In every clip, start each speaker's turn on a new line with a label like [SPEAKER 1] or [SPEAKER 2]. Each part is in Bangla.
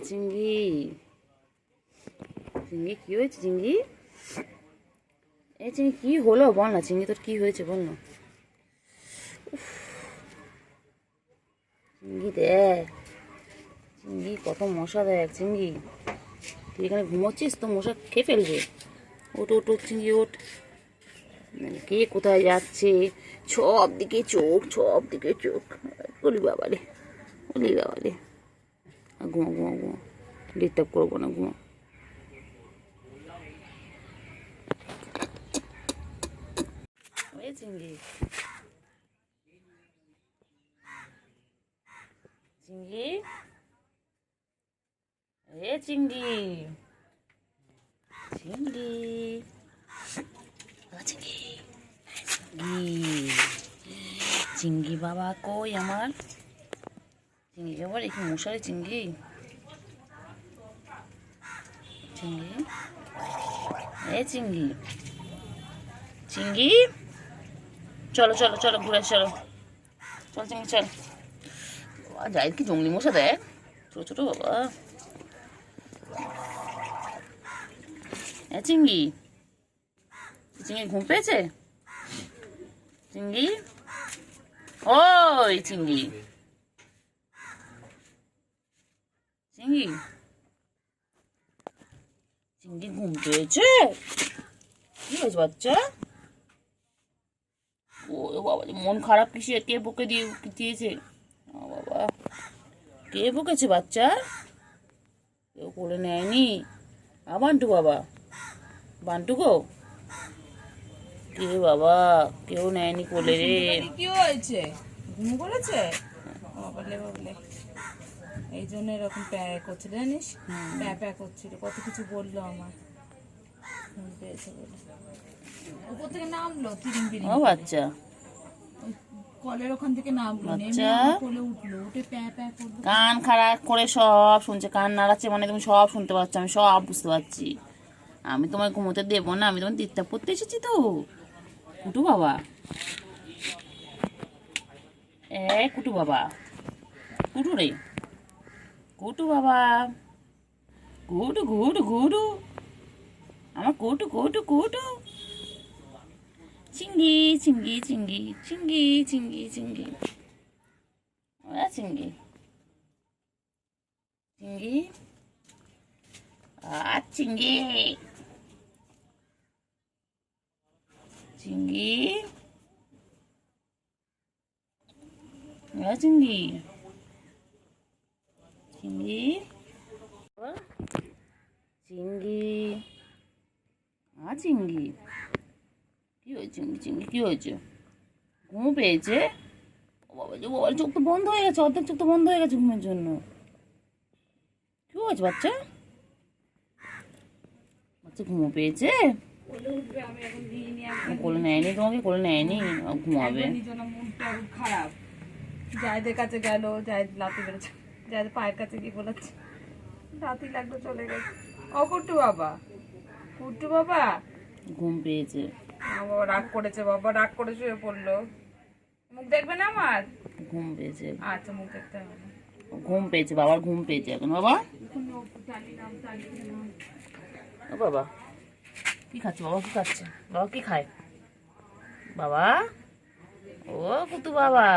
[SPEAKER 1] চিংড়ি, চিংড়ি কি হয়েছে চিংড়ি? এই চিংড়ি কি হলো বল না, চিংড়ি তোর কি হয়েছে বল না। চিংড়ি দেখ, চিংড়ি কত মশা দেখ চিংড়ি, তুই এখানে ঘুমোচ্ছিস তো মশা খেয়ে ফেলবে। ওট ওট ওট চিংড়ি ওট, কে কোথায় যাচ্ছে, সব দিকে চোখ, সব দিকে চোখ। বলি বাবারে, বলি বাবারে, ঘুমা ঘুমা ঘুমা, ডিস্টার্ব করবো না, ঘুমা। চিংড়ি, চিংড়ি, এ চিংড়ি, চিংড়ি, চিংড়ি, চিংড়ি বাবা কই আমার চিংড়ি বাবা, একটু মশারি চিংড়ি, চিংড়ি, এ চিংড়ি, চিংড়ি, চলো চলো চলো ঘুরে চলো, চল চিংড়ি চল। যাই কি জঙ্গলি মশা দেখ, ছোট ছোট বাবা। এ চিংড়ি, চিংড়ি ঘুম পেয়েছে চিংড়ি, ওই চিংড়ি, চিংড়ি, চিংড়ি ঘুম পেয়েছে, কি হয়েছে বাচ্চা? ও বাবা, মন খারাপ কিসে, কে বকে দিয়েছে বাবা, কে বকেছে বাচ্চা? কেউ কোলে নেয়নি? বান্টু বাবা, বান্টু গো, কে বাবা, কেউ নেয়নি কোলে রে।
[SPEAKER 2] কি হয়েছে, ঘুম করেছে বাবলে বাবলে, এই জন্য এরকম প্যাক করছিল জানিস, প্যাক করছিল, কত কিছু বললো আমার, ঘুম পেয়েছে বলে উপর থেকে নামলো তিরিং বিরিং,
[SPEAKER 1] ও বাচ্চা,
[SPEAKER 2] কলের ওখান থেকে নামলো, নেমে কোলে উঠলো, উঠে প্যাক করলো।
[SPEAKER 1] কান খারাপ করে সব শুনছে, কান নাড়াচ্ছে মানে তুমি সব শুনতে পাচ্ছ, আমি সব বুঝতে পারছি। আমি তোমায় ঘুমোতে দেবো না, আমি তোমার ডিস্টার্ব করতে এসেছি তো। কুটু বাবা, কুটু বাবা, কুটু রে, কুটু বাবা, কুটু কুটু কুটু, আমার কুটু কুটু কুটু, চিংড়ি চিংড়ি চিংড়ি চিংড়ি চিংড়ি চিংড়ি, চিংড়ি, চিংড়ি, চিংড়ি, চিংড়ি, চিংড়ি, চিংড়ি, চিংড়ি, চিংড়ি, কি হয়েছে চিংড়ি, চিংড়ি কি হয়েছে? ঘুম পেয়েছে বাবা, যে বাবার চোখ তো বন্ধ হয়ে গেছে, অর্ধেক চোখ তো বন্ধ হয়ে গেছে ঘুমের জন্য। কি হয়েছে বাচ্চা, বাচ্চা ঘুম পেয়েছে? কোলে নেয়নি তোমাকে, কোলে নেয়নি, ঘুমাবে।
[SPEAKER 2] খারাপ, জায়দের কাছে গেল, জায়দ লাতি বেড়েছে, জায়দ পায়ের কাছে গিয়ে বলেছে লাতি লাগলো, চলে গেছে। ও কুট্টু বাবা, কুট্টু বাবা
[SPEAKER 1] ঘুম পেয়েছে,
[SPEAKER 2] বাবা রাগ করেছে, বাবা রাগ করে শুয়ে পড়লো। মুখ দেখবে না আমার?
[SPEAKER 1] ঘুম পেয়েছে,
[SPEAKER 2] আচ্ছা মুখ দেখতে হবে না।
[SPEAKER 1] ঘুম পেয়েছে, বাবার ঘুম পেয়েছে এখন বাবা। ও বাবা কি খাচ্ছে বাবা, কি খাচ্ছে বাবা, কি খায় বাবা? ও কুতু বাবা,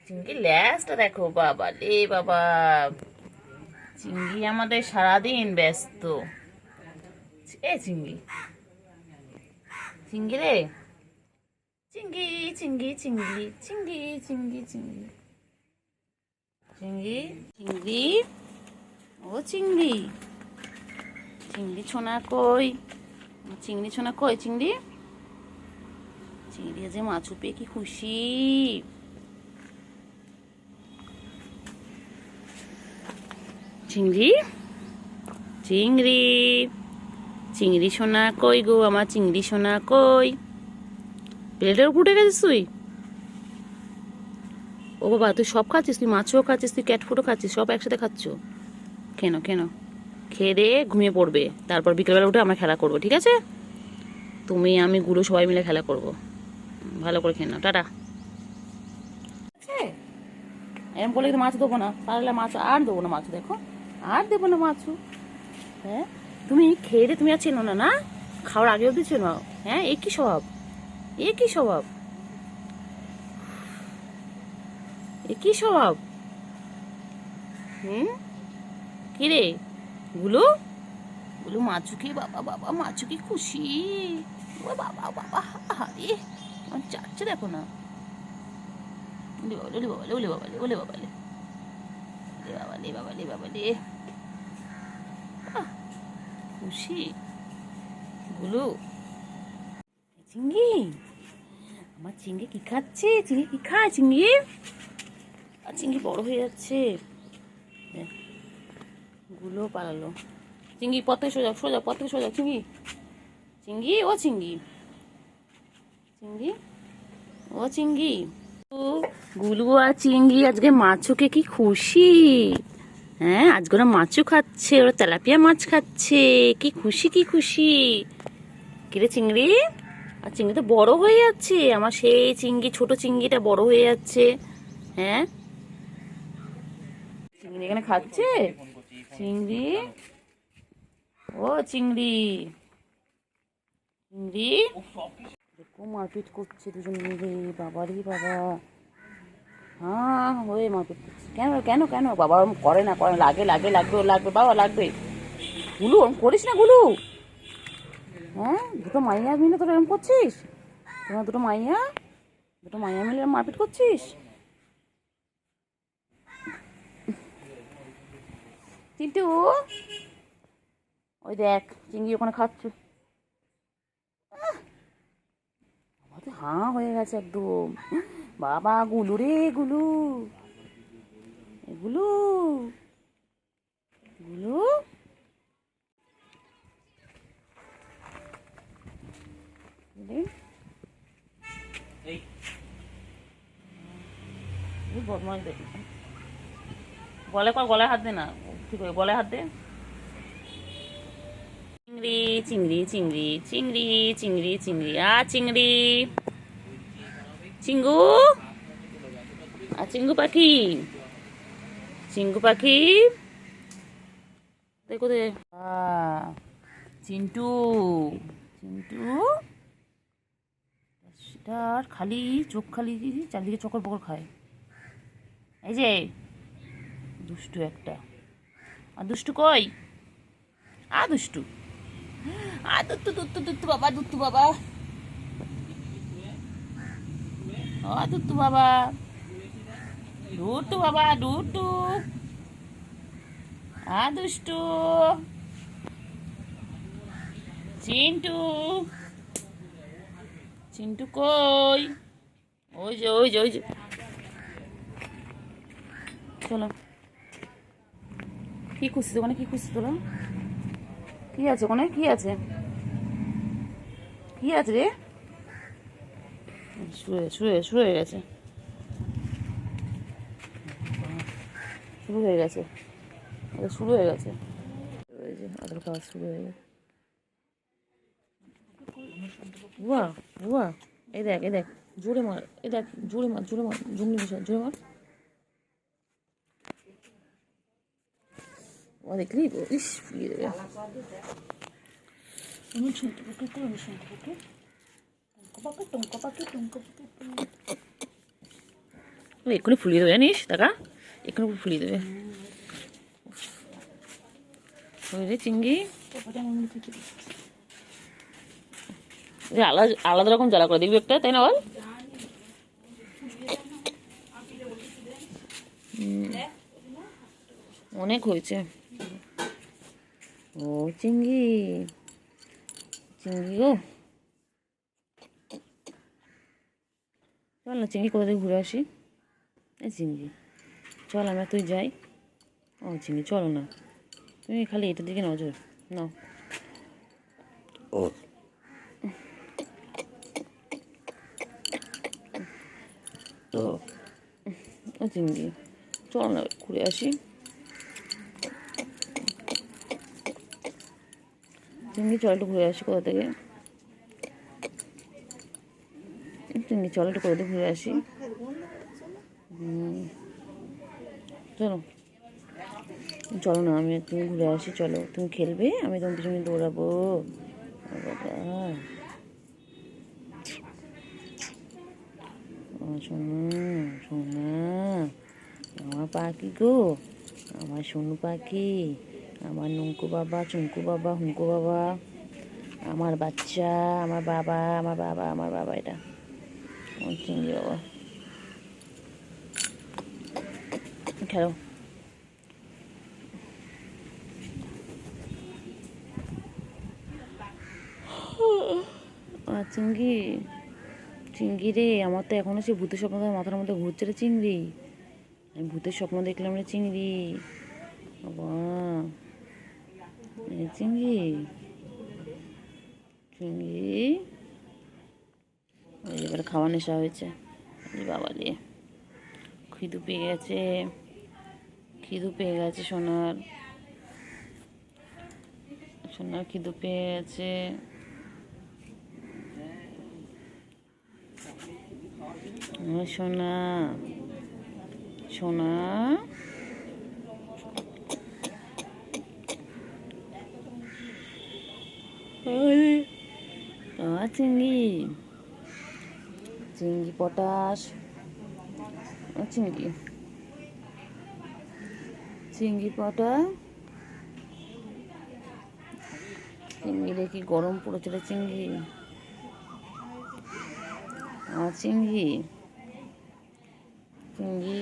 [SPEAKER 1] চিংড়ি ল্যাসটা দেখো বাবা রে বাবা, চিংড়ি আমাদের সারাদিন ব্যস্ত। এ চিংড়ি, চিংড়ি রে, চিংড়ি চিংড়ি চিংড়ি চিংড়ি চিংড়ি চিংড়ি, চিংড়ি, চিংড়ি, ও চিংড়ি, চিংড়ি ছোনা কই, চিংড়ি ছোনা কই, চিংড়ি, চিংড়ি যে মাছ পেয়ে কি খুশি। চিংড়ি, চিংড়ি, চিংড়ি সোনা কই গো, আমার চিংড়ি সোনা কই, প্লেটের উপর উঠে গেছিস তুই? ও বাবা, তুই সব খাচ্ছিস, তুই মাছও খাচ্ছিস, তুই ক্যাট ফুডও খাচ্ছিস, সব একসাথে খাচ্ছ কেন? কেন খেয়ে দিয়ে ঘুমিয়ে পড়বে, তারপর বিকেলবেলা উঠে আমরা খেলা করবো, ঠিক আছে? তুমি আমি গুলো সবাই মিলে খেলা করবো, ভালো করে খেয়ে নাও, টাটা। এরকম বলে কিন্তু মাছ দেবো না, পারলে মাছ আর দেবো না, মাছ দেখো আর দেবো না মাছু। হ্যাঁ, তুমি খেয়ে দিয়ে তুমি আর চেনো না, না খাওয়ার আগে অবধি চেনো। হ্যাঁ, এ কি স্বভাব, এ কি স্বভাব, এ কি স্বভাব। হুম, কি রে গুলু, গুলু মাছু কি, বাবা বাবা মাছু কি খুশি, ও বাবা বাবা, আরে আমার চাচ্ছে দেখো না। ওলে বাবা, ওলে বাবা, ওলে বাবা, ওলে বাবা, ওলে বাবা, ওলে বাবা, ওলে বাবা, খুশি গুলু। চিংড়ি, আমার চিংড়ি কি খাচ্ছে, চিংড়ি কি খায় চিংড়ি, আর চিংড়ি বড় হয়ে যাচ্ছে। দেখ, গুলো পালালো। চিংড়ি পথে সোজা, সোজা পথে সোজা, চিংড়ি, চিংড়ি ও চিংড়ি, চিংড়ি ও চিংড়ি। ও, গুলু আর চিংড়ি আজকে মাছুকে কি খুশি। হ্যাঁ, আজকে ওরা মাছও খাচ্ছে, ওরা তেলাপিয়া মাছ খাচ্ছে, কি খুশি কি খুশি। কিরে চিংড়ি, আর চিংড়ি তো বড় হয়ে যাচ্ছে, আমার সেই চিংড়ি, ছোট চিংড়িটা বড় হয়ে যাচ্ছে। হ্যাঁ, চিংড়ি এখানে খাচ্ছে, চিংড়ি ও চিংড়ি, চিংড়ি দেখো মারপিট করছে দুজন মিলে, বাবারই বাবা। হ্যাঁ, হয়ে মারপিট করছে, কেন কেন কেন, বাবা ওরম করে না, করে না, লাগে লাগে লাগবে, ওর লাগবে বাবা, লাগবে। গুলু ওরম করিস না গুলু। হ্যাঁ, দুটো মাইয়া মিলে তোরা এরম করছিস, তোমার দুটো মাইয়া, দুটো মাইয়া মিলে এরম মারপিট করছিস। চিন্টু, ওই দেখ চিংড়ি ওখানে খাচ্ছে। হাঁ হয়ে গেছে একদম, বাবা গুলু রে গুলু, গুলু, গুলু, বদমাস দেখি, গলায় কর, গলায় হাত দে না, ঠিক আছে গলায় হাত দে। চিংড়ি চিংড়ি চিংড়ি চিংড়ি চিংড়ি চিংড়ি চিংড়ি, চিঙ্গু, চিঙ্গু পাখি, চিঙ্গু পাখি দেখো দে, চিন্টু, চিন্টু সেটার খালি চোখ, খালি চারদিকে চকর পকর খায়। এই যে দুষ্টু একটা, আর দুষ্টু কই, দুষ্টু, দুত্তু দুত্তু দুত্তু বাবা, দুত্তু বাবা, দুত্তু বাবা, দুটু বাবা, দুটু, দুষ্টু, চিন্টু, চিন্টু কই, ওই যে ওই যে ওই যে, চলো কি খুঁজছিস ওখানে, কি খুঁজছিস তোরা, কি আছে ওখানে, কি আছে, কি আছে রে, শুয়ে শুয়ে শুয়ে গেছে, শুরু হয়ে গেছে, শুরু হয়ে গেছে, ওই যে আদর খাওয়া শুরু হয়ে গেছে। বুয়া বুয়া, এই দেখ, এই দেখ জোরে মার, এই দেখ জোরে মার, জোরে মার, জঙ্গলি বিষয় জোরে মার। ও দেখলি, ইস ফুলিয়ে দেবে, শুনতে পাখি করে, শুনতে পাখি, টুমকো পাখি, টুমকো পাখি, এক্ষুনি ফুলিয়ে দেবে জানিস, দেখা এক্ষুনি ফুলিয়ে দেবে। রে চিংড়ি, আলাদা আলাদা রকম জ্বালা করে দেখবি একটা, তাই না বল। অনেক হয়েছে। ও চিংড়ি, চিংড়ি গো, চল না চিংড়ি কোথা থেকে ঘুরে আসি। এই চিংড়ি চল, আমরা তুই যাই। ও চিংড়ি চলো না, তুমি খালি এটার দিকে নজর নাও। ও ও চিংড়ি চল না ঘুরে আসি। চিংড়ি চল একটু ঘুরে আসি কোথা থেকে, চিংড়ি চল একটু কোথা থেকে ঘুরে আসি। চলো চলো না, আমি তুমি ঘুরে আসি, চলো তুমি খেলবে, আমি তোমার পিছনে দৌড়াবো। ও বাবা, ও সোনা, সোনা, আমার পাখি গো, আমার সোনু পাখি, আমার নুঙ্কু বাবা, চুঙ্কু বাবা, হুঙ্কু বাবা, আমার বাচ্চা, আমার বাবা, আমার বাবা, আমার বাবা, এটা আমার চিংড়ি বাবা। খেলো। চিংড়ি, চিংড়ি রে, আমার তো এখনো সে ভূতের স্বপ্ন তো মাথার মধ্যে ঘুরছে রে চিংড়ি। আমি ভূতের স্বপ্ন দেখলাম রে চিংড়ি বাবা। চিংড়ি, চিংড়ি, ওই এবারে খাওয়া নেশা হয়েছে বাবা রে। খিদু পেয়ে গেছে, খিদু পেয়ে গেছে সোনার, সোনার খিদু পেয়ে গেছে। সোনা, সোনা, চিংড়ি, চিংড়ি পটাশ, চিংড়ি, চিংড়ি পটাশ, চিংড়ি কি গরম পড়েছে রে চিংড়ি, চিংড়ি, চিংড়ি,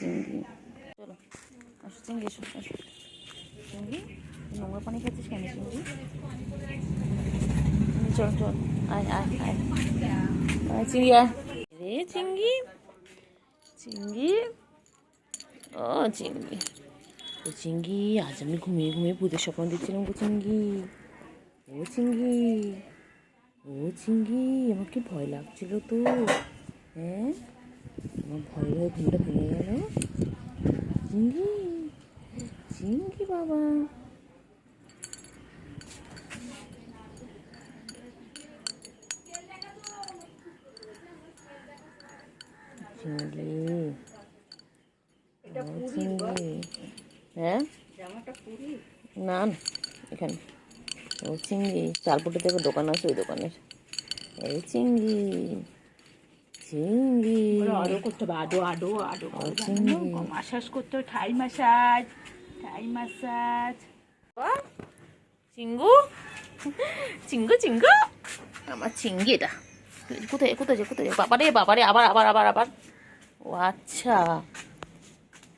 [SPEAKER 1] চিংড়ি, চলো আসো চিংড়ি, এসো আসো চিংড়ি, নোংরা পানি খাচ্ছিস কেন চিংড়ি? চল চল, আয় আয় আয়, চিংড়ি আয় রে চিংড়ি, চিংড়ি, ও চিংড়ি, ও চিংড়ি, আজ আমি ঘুমিয়ে ঘুমিয়ে ভূতের স্বপ্ন দেখছিলাম গো চিংড়ি, ও চিংড়ি, ও চিংড়ি, আমার কি ভয় লাগছিল তো, হ্যাঁ আমার ভয় ভয় ঘুমটা ভেঙে গেল। চিংড়ি, চিংড়ি বাবা, চিংড়ি, চিংড়ি, হ্যাঁ না না এখানে, ও চিংড়ি, চালপুটে থেকে দোকান আছে, ওই দোকানের, এই চিংড়ি, চিংড়ি,
[SPEAKER 2] আরো করতে হবে, আডো আডো আডো,
[SPEAKER 1] চিংড়ি,
[SPEAKER 2] মাসাজ করতে হবে, ঠাই মাসাজ, ঠাই মাসাজ।
[SPEAKER 1] চিঙ্গু, চিঙ্গু, চিঙ্গু, আমার চিংড়ি এটা কোথায় কোথায় কোথায়, বাবারে বাবারে, আবার আবার আবার আবার, ও আচ্ছা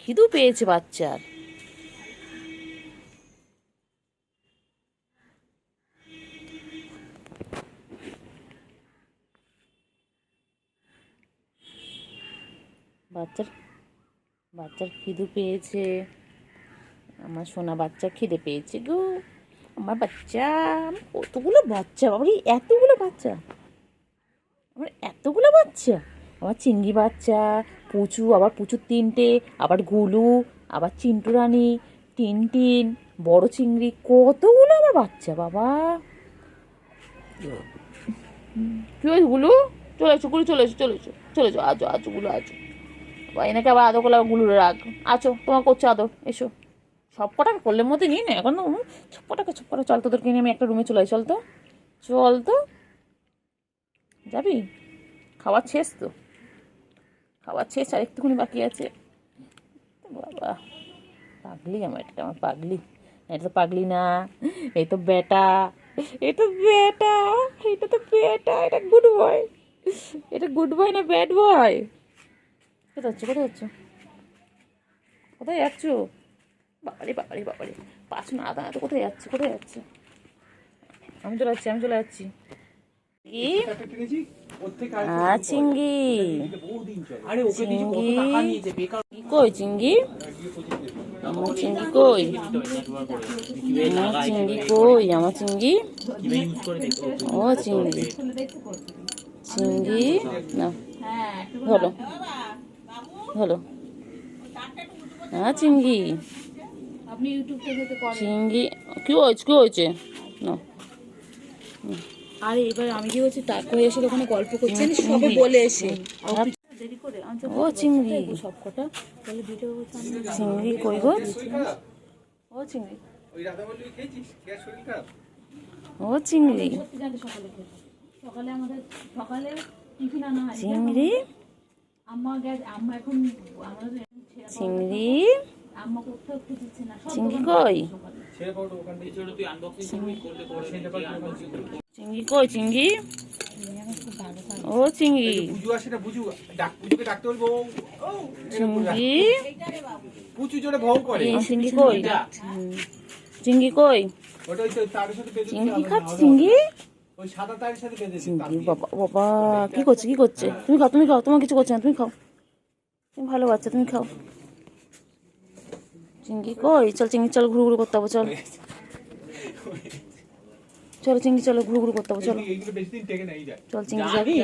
[SPEAKER 1] খিদু পেয়েছে বাচ্চার। বাচ্চার, বাচ্চার খিদু পেয়েছে, আমার সোনা বাচ্চা খিদে পেয়েছে গো, আমার বাচ্চা, কতগুলো বাচ্চা বাবারে, এতগুলো বাচ্চা, আমার এতগুলো বাচ্চা, আমার চিংড়ি বাচ্চা, পুচু, আবার পুচুর 3টে, আবার গুলু, আবার চিন্টু রানী, টিনটিন, বড় চিংড়ি, কতগুলো আমার বাচ্চা বাবা। কি হয়েছে গুলু? চলে এসো গুলু, চলে এসো চলে এসো চলে এসো, আজো আজো গুলু আজো, এনাকে আবার আদর করলে গুলু রাখ, আছো তোমার করছে আদর, এসো। সব কটাকে করলে মধ্যে নিই না এখন, সব কটাকে সব কটা, চল তোদেরকে নিয়ে আমি একটা রুমে চলে চল তো, চল তো, যাবি? খাবার শেষ তো, খাবার শেষ, আর একটুখানি বাকি আছে। বাবা পাগলি আমার, এটা আমার পাগলি, এটা তো পাগলি না, এই তো বেটা, এই তো বেটা, এটা তো বেটা, এটা গুড বয়, এটা গুড বয় না ব্যাড বয়? কোথায় যাচ্ছ, কোথায় যাচ্ছ, কোথায় যাচ্ছ? বাবারে বাবারে বাবারে, পাঁচ না আদা, তো কোথায় যাচ্ছে, কোথায় যাচ্ছে? আমি চলে যাচ্ছি, আমি চলে যাচ্ছি। চিংড়ি, চিংড়ি কই, চিংড়ি, আমার চিংড়ি কই, আমার চিংড়ি কই, আমার চিংড়ি, ও চিংড়ি, চিংড়ি না হলো, হলো, হ্যাঁ চিংড়ি,
[SPEAKER 2] আপনি ইউটিউব থেকে
[SPEAKER 1] চিংড়ি, কি হয়েছে, কি হয়েছে, না
[SPEAKER 2] আর এবার আমি কি হচ্ছে তারপরে এসে ওখানে গল্প করছি জানিস, সবে বলে এসে দেরি করে আমি তো
[SPEAKER 1] ও চিংড়ি,
[SPEAKER 2] সব কটা বলে ভিডিও করতে আমি
[SPEAKER 1] চিংড়ি কই গো? ও চিংড়ি, ও চিংড়ি,
[SPEAKER 2] সত্যি জানি সকালে খেতে। সকালে আমাদের সকালে টিফিন আনা হয়
[SPEAKER 1] চিংড়ি,
[SPEAKER 2] আম্মা আম্মা এখন আমাদের
[SPEAKER 1] চিংড়ি,
[SPEAKER 2] আম্মা কোথাও খেতে দিচ্ছে না, সব
[SPEAKER 1] চিংড়ি কই? চিংড়ি কই? চিংড়ি, ও চিংড়ি,
[SPEAKER 3] বুঝু আসে না, বুঝু বুঝুকে ডাকতে বলবো।
[SPEAKER 1] চিংড়ি,
[SPEAKER 3] পুচু জোরে ভৌ করে।
[SPEAKER 1] এই চিংড়ি কই? চিংড়ি কই?
[SPEAKER 3] ওটা ওই তো তারের সাথে বেঁধে
[SPEAKER 1] চিংড়ি কি
[SPEAKER 3] দিতে হবে,
[SPEAKER 1] খাচ্ছে?
[SPEAKER 3] নাহলে
[SPEAKER 1] চিংড়ি,
[SPEAKER 3] ওই সাদা তারের সাথে বেঁধে দিতে
[SPEAKER 1] চিংড়ি,
[SPEAKER 3] হবে।
[SPEAKER 1] বাবা বাবা, কি করছে কি করছে? তুমি খাও, তুমি খাও, তোমার কিছু করছে না, তুমি খাও, তুমি ভালো বাচ্চা, তুমি খাও। চিংড়ি কই? চল চিংড়ি, চল ঘুরু ঘুরু করতে হবে, চল চলো চিংড়ি, চলো ঘুরু ঘুরু করতে হবে, চলো
[SPEAKER 3] এইগুলো বেশি দিন টেকে নেই যায়।
[SPEAKER 1] চল চিংড়ি যাবি?